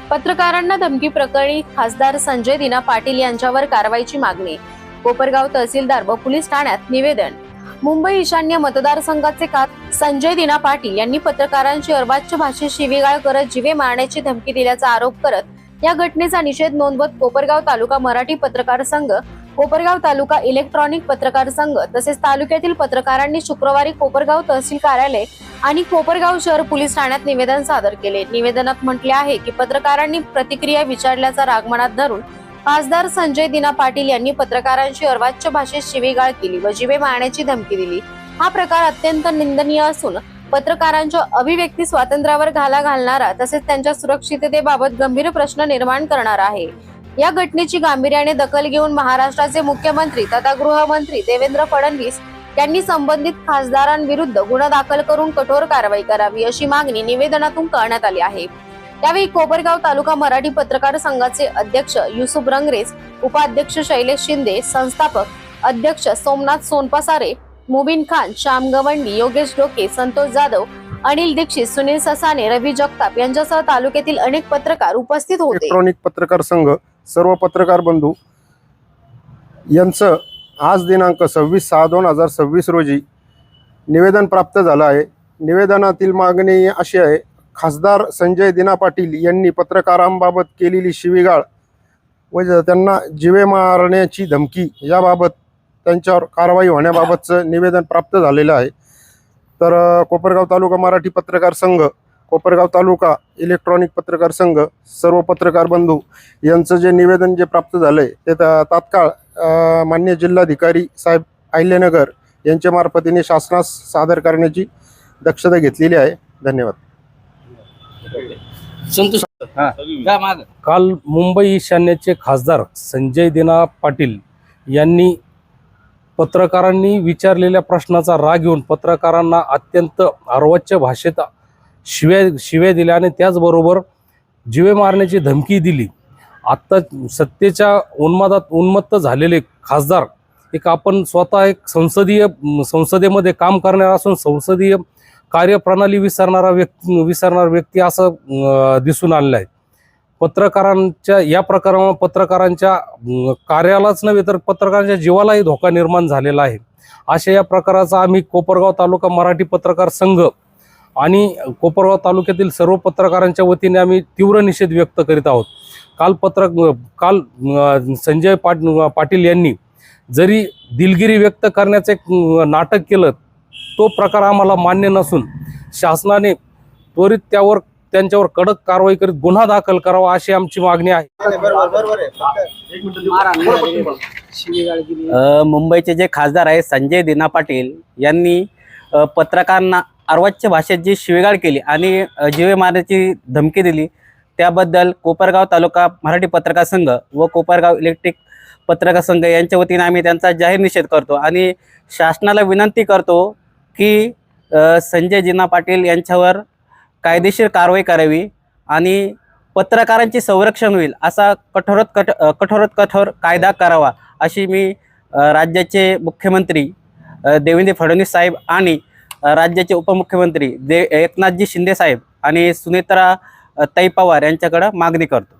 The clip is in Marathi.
पत्रकारांना धमकी प्रकरणी खासदार संजय दिना पाटील यांच्यावर कारवाईची मागणी। कोपरगाव तहसीलदार व पोलीस ठाण्यात निवेदन। मुंबई ईशान्य मतदारसंघाचे संजय दिना पाटील यांनी पत्रकारांची अर्वाच्य भाषेत शिवीगाळ करत जीवे मारण्याची धमकी दिल्याचा आरोप करत या घटनेचा निषेध नोंदवत कोपरगाव तालुका मराठी पत्रकार संघ, कोपरगाव तालुका इलेक्ट्रॉनिक पत्रकार संघ तसेच तालुक्यातील पत्रकारांनी शुक्रवारी कोपरगाव तहसील कार्यालय आणि कोपरगाव शहर पोलीस ठाण्यात निवेदन सादर केले। निवेदनात म्हटले आहे की पत्रकारांनी प्रतिक्रिया विचारल्याचा राग मनात धरून खासदार संजय दिना पाटील यांनी पत्रकारांची अर्वाच्य भाषेत शिवीगाळ केली व जीवे मारण्याची धमकी दिली। हा प्रकार अत्यंत निंदनीय असून पत्रकारांच्या अभिव्यक्ती स्वातंत्र्यावर घाला घालणारा तसेच त्यांच्या सुरक्षिततेबाबत गंभीर प्रश्न निर्माण करणारा आहे। या घटनेची गांभीर्याने दखल घेऊन महाराष्ट्राचे मुख्यमंत्री तथा गृहमंत्री देवेंद्र फडणवीस यांनी संबंधित खासदारांविरुद्ध गुन्हा दाखल करून कठोर कारवाई करावी अशी मागणी निवेदनातून करण्यात आली आहे। यावेळी कोपरगाव तालुका मराठी पत्रकार संघाचे अध्यक्ष युसुफ रंगरेज, उपाध्यक्ष शैलेश शिंदे, संस्थापक अध्यक्ष सोमनाथ सोनपासारे, मुबीन खान, श्याम गवंडी, योगेश डोके, संतोष जाधव, अनिल दीक्षित, सुनील ससाने, रवी जगताप यांच्यासह तालुक्यातील अनेक पत्रकार उपस्थित होते। इलेक्ट्रॉनिक पत्रकार संघ सर्व पत्रकार बंधू यांचं आज दिनांक 26/6/2026 रोजी निवेदन प्राप्त झालं आहे। निवेदनातील मागणी अशी आहे, खासदार संजय दिना पाटील यांनी पत्रकारांबाबत केलेली शिवीगाळ व त्यांना जीवे मारण्याची धमकी याबाबत त्यांच्यावर कारवाई होण्याबाबतचं निवेदन प्राप्त झालेलं आहे। तर कोपरगाव तालुका मराठी पत्रकार संघ, कोपरगाव तालुका इलेक्ट्रॉनिक पत्रकार संघ सर्व पत्रकार बंधू यांचं जे निवेदन प्राप्त झालंय ते तात्काळ माननीय जिल्हाधिकारी साहेब अहिल्यानगर यांच्या मार्फतीने शासनास सादर करण्याची दक्षता घेतलेली आहे। धन्यवाद। काल मुंबई ईशान्येचे खासदार संजय दिना पाटील यांनी पत्रकारांनी विचारलेल्या प्रश्नाचा राग घेऊन पत्रकारांना अत्यंत अर्वाच्य भाषेत शिव्या दिल्या आणि त्याचबरोबर जीवे मारण्याची धमकी दिली। आत्ता सत्तेच्या उन्मत्त झालेले खासदार आपण स्वतः संसदेमध्ये काम करणारा असून संसदीय कार्यप्रणाली विसरणारा व्यक्ती असं दिसून आलेलं आहे। पत्रकारांच्या या प्रकारामुळे पत्रकारांच्या कार्यालाच नव्हे तर पत्रकारांच्या जीवालाही धोका निर्माण झालेला आहे। अशा या प्रकाराचा आम्ही कोपरगाव तालुका मराठी पत्रकार संघ आणि कोपरगाव तालुक्यातील सर्व पत्रकारांच्या वतीने आम्ही तीव्र निषेध व्यक्त करीत आहोत। काल संजय पाटील यांनी जरी दिलगिरी व्यक्त करण्याचे नाटक केलं, तो प्रकार आम्हाला मान्य नसून शासनाने त्वरित त्यांच्यावर कडक कारवाई करीत गुन्हा दाखल करावा अशी आमची मागणी आहे। मुंबईचे जे खासदार आहे संजय दिना पाटील यांनी पत्रकारांना अर्वाच्य भाषेत जी शिवीगाळ केली आणि जीवे मारण्याची धमकी दिली, त्याबद्दल कोपरगाव तालुका मराठी पत्रकार संघ व कोपरगाव इलेक्ट्रिक पत्रकार संघ यांच्या वतीने आम्ही त्यांचा जाहीर निषेध करतो आणि शासनाला विनंती करतो की संजय दिना पाटील यांच्यावर कायदेशीर कारवाई करावी आणि पत्रकारांचे संरक्षण होईल असा कठोरात कठोर कायदा करावा अशी मी राज्याचे मुख्यमंत्री देवेंद्र फडणवीस साहेब आणि राज्याचे उपमुख्यमंत्री एकनाथजी शिंदे साहेब आणि सुनेत्रा ताई पवार यांच्याकडे मागणी करतो।